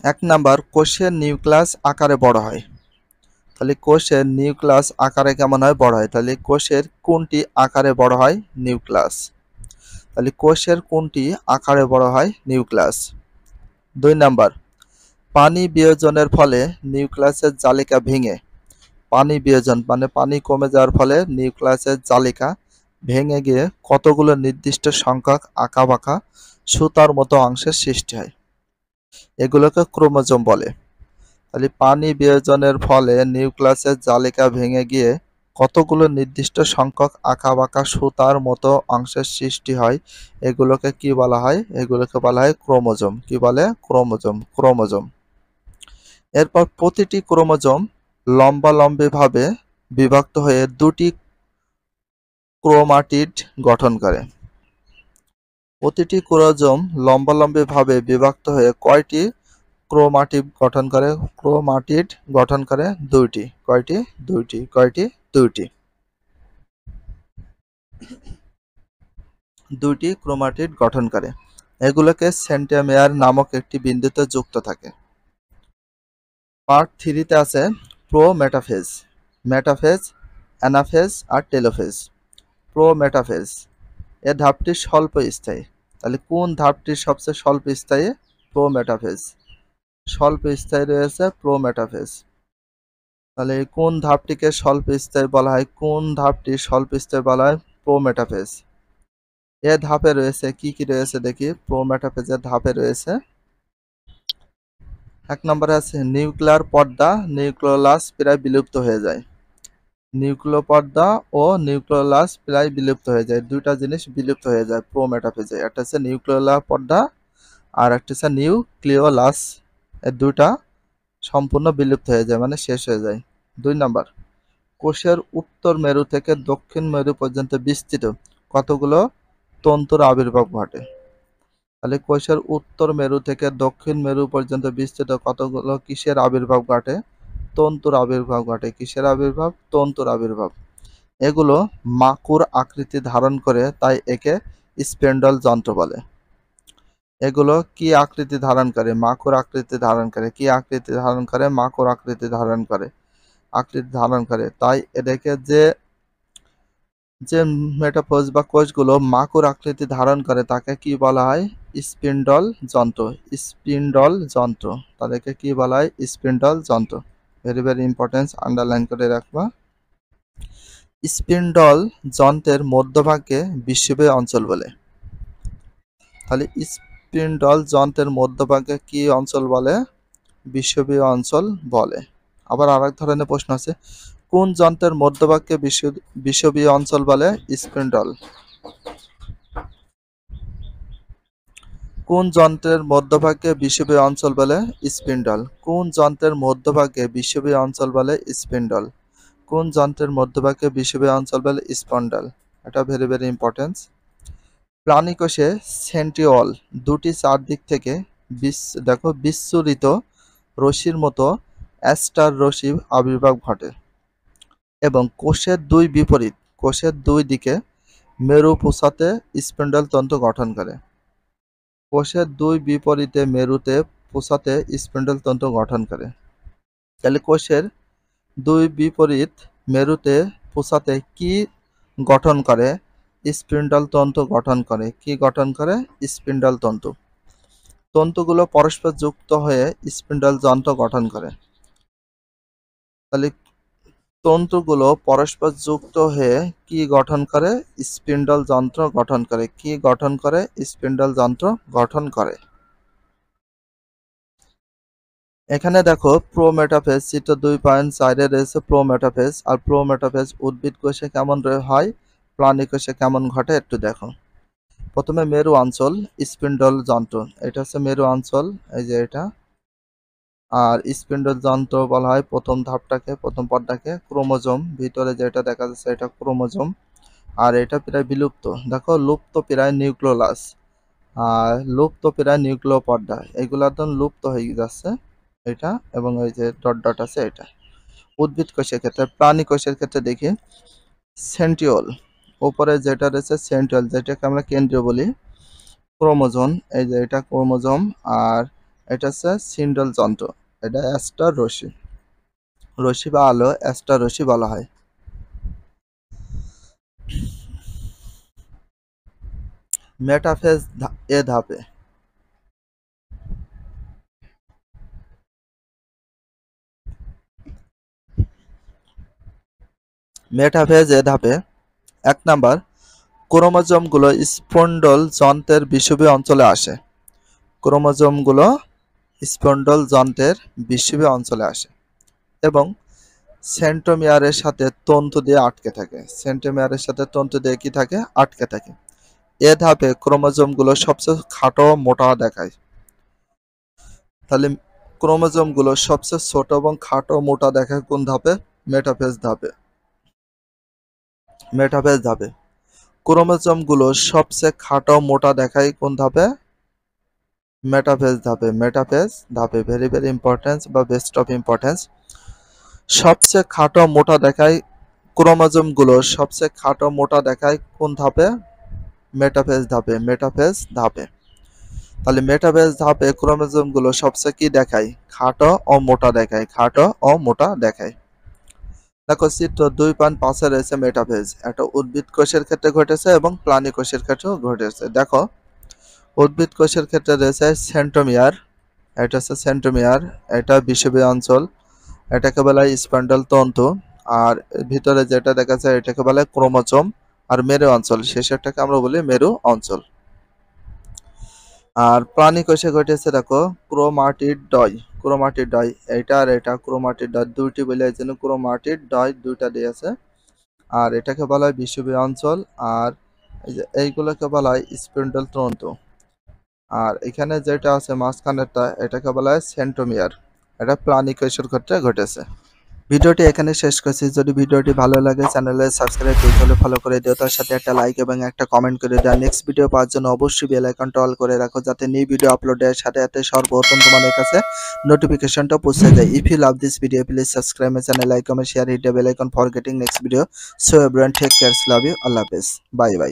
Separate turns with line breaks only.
এক নাম্বার, কোষের নিউক্লিয়াস আকারে বড় হয়। তাহলে কোষের নিউক্লিয়াস আকারে কেমন হয়? বড় হয়। তাহলে কোষের কোনটি আকারে বড় হয়? নিউক্লিয়াস। তাহলে কোষের কোনটি আকারে বড় হয়? নিউক্লিয়াস। 2 নাম্বার, পানি বিয়োজনের ফলে নিউক্লিয়াসের জালিকা ভেঙে, পানি বিয়োজন মানে পানি কমে যাওয়ার ফলে নিউক্লিয়াসের জালিকা ভেঙে গিয়ে কতগুলো নির্দিষ্ট সংখ্যক আঁকাবাঁকা সুতার মতো অংশের সৃষ্টি হয়? এগুলোকে ক্রোমোজোম বলে। তাহলে পানি বিয়োজনের ফলে নিউক্লিয়াসের জালিকা ভেঙে গিয়ে কতগুলো নির্দিষ্ট সংখ্যক আঁকাবাঁকা সুতার মতো অংশের সৃষ্টি হয়, এগুলোকে কি বলা হয়? এগুলোকে বলা হয় ক্রোমোজোম। কি বলে? ক্রোমোজোম। ক্রোমোজোম। এরপর প্রতিটি ক্রোমোজোম লম্বালম্বিভাবে বিভক্ত হয়ে দুটি ক্রোমাটিড গঠন করে। প্রতিটি ক্রোমোজোম লম্বালম্বিভাবে বিভক্ত হয়ে কয়টি ক্রোমাটিড গঠন করে? ক্রোমাটিড গঠন করে দুইটি। কয়টি? দুইটি। কয়টি? দুইটি। দুইটি ক্রোমাটিড গঠন করে। এগুলোকে সেন্ট্রোমিয়ার নামক একটি বিন্দুতে যুক্ত থাকে। পার্ট 3 তে আছে প্রোমেটাফেজ, মেটাফেজ, অ্যানাফেজ আর টেলোফেজ। প্রোমেটাফেজ, এ ধাপটি স্বল্পস্থায়ী। তাহলে কোন ধাপটি সবচেয়ে স্বল্পস্থায়ী? প্রোমেটাফেজ। স্বল্পস্থায়ী রয়েছে প্রোমেটাফেজ। তাহলে কোন ধাপটিকে স্বল্পস্থায়ী বলা হয়? কোন ধাপটি স্বল্পস্থায়ী বলা হয়? প্রোমেটাফেজ। এ ধাপে রয়েছে কি কি রয়েছে দেখি। প্রোমেটাফেজের ধাপে রয়েছে, এক নম্বরে আছে নিউক্লিয়ার পর্দা, নিউক্লিওলাস প্রায় বিলুপ্ত হয়ে যায়। নিউক্লিয় পর্দা ও নিউক্লিওলাস প্রায় বিলুপ্ত হয়ে যায়। দুইটা জিনিস বিলুপ্ত হয়ে যায় প্রোমেটাফেজে। একটা হচ্ছে নিউক্লিওলার পর্দা আর একটা হচ্ছে নিউক্লিওলাস। এই দুইটা সম্পূর্ণ বিলুপ্ত হয়ে যায়, মানে শেষ হয়ে যায়। 2 নাম্বার, কোষের উত্তর মেরু থেকে দক্ষিণ মেরু পর্যন্ত বিস্তৃত কতগুলো তন্তুর আবির্ভাব ঘটে? তাহলে কোষের উত্তর মেরু থেকে দক্ষিণ মেরু পর্যন্ত বিস্তৃত কতগুলো কিসের আবির্ভাব ঘটে? তন্তুর আবির্ভাব ঘটে। কিসের আবির্ভাব? তন্তুর আবির্ভাব। এগুলো মাকুর আকৃতি ধারণ করে, তাই একে স্পিন্ডল যন্ত্র বলে। এগুলো কি আকৃতি ধারণ করে? মাকুর আকৃতি ধারণ করে। কি আকৃতি ধারণ করে? মাকুর আকৃতি ধারণ করে। আকৃতি ধারণ করে, তাই এদেরকে যে যে মেটাফোজ বা কোষগুলো মাকুর আকৃতি ধারণ করে তাকে কি বলা হয়? স্পিন্ডল যন্ত্র। স্পিন্ডল যন্ত্র। তাদেরকে কি বলা হয়? স্পিন্ডল যন্ত্র। ভেরি ভেরি ইম্পর্টেন্ট, আন্ডারলাইন করে রাখবা। স্পিন্ডল যন্ত্রের মধ্যভাগকে বিষুবীয় অঞ্চল বলে। তাহলে স্পিন্ডল যন্ত্রের মধ্যভাগে কি অঞ্চল বলে? বিষুবীয় অঞ্চল বলে। আবার আরেক ধরনের প্রশ্ন আছে, কোন যন্ত্রের মধ্যভাগকে বিষুবীয় অঞ্চল বলে? স্পিন্ডল। কোন যন্ত্রের মধ্যভাগকে বিষুবীয় অঞ্চল বলে? স্পিন্ডল। কোন যন্ত্রের মধ্যভাগকে বিষুবীয় অঞ্চল বলে? স্পিন্ডল। কোন যন্ত্রের মধ্যভাগকে বিষুবীয় অঞ্চল বলে? স্পন্ডল। এটা ভেরি ভেরি ইম্পর্টেন্ট। প্রাণীকোষে সেন্ট্রিওল দুটি চারদিক থেকে দেখো বিচ্ছুরিত রশ্মির মতো অ্যাস্টার রশ্মির আবির্ভাব ঘটে এবং কোষের দুই দিকে মেরু পৌঁছাতে স্পিন্ডল তন্তু গঠন করে। কোষের দুই বিপরীতে মেরুতে পৌঁছাতে স্পিন্ডল তন্তু গঠন করে। তাহলে কোষের দুই বিপরীত মেরুতে পৌঁছাতে কি গঠন করে? স্পিন্ডল তন্তু গঠন করে। কি গঠন করে? স্পিন্ডল তন্তু। তন্তুগুলো পরস্পর যুক্ত হয়ে স্পিন্ডল যন্ত্র গঠন করে। তাহলে তন্তুগুলো পরস্পর যুক্ত হয়ে কি গঠন করে? স্পিন্ডল যন্ত্র গঠন করে। কি গঠন করে? স্পিন্ডল যন্ত্র গঠন করে। এখানে দেখো প্রোমেটাফেজ চিত্র 2.4 রয়েছে প্রোমেটাফেজ। আর প্রোমেটাফেজ উদ্ভিদ কোষে কেমন হয়, প্রাণী কোষে কেমন ঘটে একটু দেখো। প্রথমে মেরু অঞ্চল, স্পিন্ডল যন্ত্র। এটা হচ্ছে মেরু অঞ্চল, এই যে এটা। আর স্পিন্ডল যন্ত্র বলা হয় প্রথম ধাপটাকে, প্রথম পর্দাকে। ক্রোমোজোম, ভিতরে যেটা দেখা যাচ্ছে এটা ক্রোমোজোম। আর এটা প্রায় বিলুপ্ত, দেখো লুপ্ত প্রায় নিউক্লিওলাস আর লুপ্ত প্রায় নিউক্লিয় পর্দা, এগুলো একদম লুপ্ত হয়ে যাচ্ছে এটা। এবং ওই যে ডট ডট আছে এটা। উদ্ভিদ কোষের ক্ষেত্রে, প্রাণী কোষের ক্ষেত্রে দেখি সেন্ট্রিওল, উপরে যেটা রয়েছে সেন্ট্রিওল, যেটাকে আমরা কেন্দ্রীয় বলি। ক্রোমোজোম, এই যে এটা ক্রোমোজোম। আর এটা হচ্ছে সিন্ডল যন্ত্র, এটা অ্যাস্টার রশ্মি, রশ্মি বা আলো অ্যাস্টার রশ্মি বলা হয়। মেটাফেজ এ ধাপে মেটাফেজ এ ধাপে 1 নাম্বার, ক্রোমোজোমগুলো স্পন্ডল যন্ত্রের বিষুবীয় অঞ্চলে আসে। ক্রোমোজোমগুলো স্পন্ডল যন্ত্রের বিষুবীয় অঞ্চলে আসে এবং সেন্ট্রোমিয়ারের সাথে তন্তু দিয়ে আটকে থাকে। সেন্ট্রোমিয়ারের সাথে তন্তু দিয়ে কি থাকে? আটকে থাকে। এ ধাপে ক্রোমোজোমগুলো সবচেয়ে খাটো মোটা দেখায়। তাহলে ক্রোমোজোমগুলো সবচেয়ে ছোট এবং খাটো মোটা দেখায় কোন ধাপে? মেটাফেজ ধাপে। মেটাফেজ ধাপে ক্রোমোজোমগুলো সবচেয়ে খাটো মোটা দেখায় কোন ধাপে? মেটাফেজ ধাপে। মেটাফেজ ধাপে ভেরি ভেরি ইম্পর্টেন্স বা বেস্ট অফ ইম্পর্টেন্স। সবচেয়ে খাটো মোটা দেখায় ক্রোমোজোমগুলো সবচেয়ে খাটো মোটা দেখায় কোন ধাপে? মেটাফেজ ধাপে। মেটাফেজ ধাপে। তাহলে মেটাফেজ ধাপে ক্রোমোজোমগুলো সবচেয়ে কি দেখায়? খাটো ও মোটা দেখায়। খাটো ও মোটা দেখায়। দেখো চিত্র 2.5 রয়েছে মেটাফেজ। এটা উদ্ভিদ কোষের ক্ষেত্রে ঘটেছে এবং প্রাণী কোষের ক্ষেত্রেও ঘটেছে। দেখো উদ্ভিদ কোষের ক্ষেত্রে রয়েছে সেন্ট্রোমিয়ার, এটা হচ্ছে সেন্ট্রোমিয়ার, এটা বিষুবীয় অঞ্চল, এটাকে বলা হয় স্পন্ডল তন্তু, আর ভিতরে যেটা দেখা যায় এটাকে বলা হয় ক্রোমোজোম, আর মেরু অঞ্চল শেষেরটাকে আমরা বলি মেরু অঞ্চল। আর প্রাণী কোষে ঘটেছে দেখো ক্রোমাটিডয়। ক্রোমাটিডয় এটা আর এটা ক্রোমাটিডয় দুইটি বলে এই জন্য ক্রোমাটিডয় দুইটা দিয়েছে। আর এটাকে বলা হয় বিষুবীয় অঞ্চল, আর এইগুলোকে বলা হয় স্পন্ডল তন্তু। আর এখানে যেটা আছে মাঝখানেরটা এটাকে বলা হয় সেন্ট্রোমিয়ার। এটা প্রাণী কোষের ক্ষেত্রে ঘটেছে। ভিডিওটি এখানে শেষ করছি। যদি ভিডিওটি ভালো লাগে চ্যানেলে সাবস্ক্রাইব করতে ফলো করে দিও, তার সাথে একটা লাইক এবং একটা কমেন্ট করে দাও। নেক্সট ভিডিও পাওয়ার জন্য অবশ্যই বেল আইকনটা অল করে রাখো, যাতে নিউ ভিডিও আপলোডের সাথে সাথে সর্বপ্রথম তোমাদের কাছে নোটিফিকেশনটা পৌঁছে যায়। If you love this video please subscribe my channel, like comment share, hit the bell icon for getting next video. So everyone take care, love you, আল্লাহ হাফেজ, বাই বাই।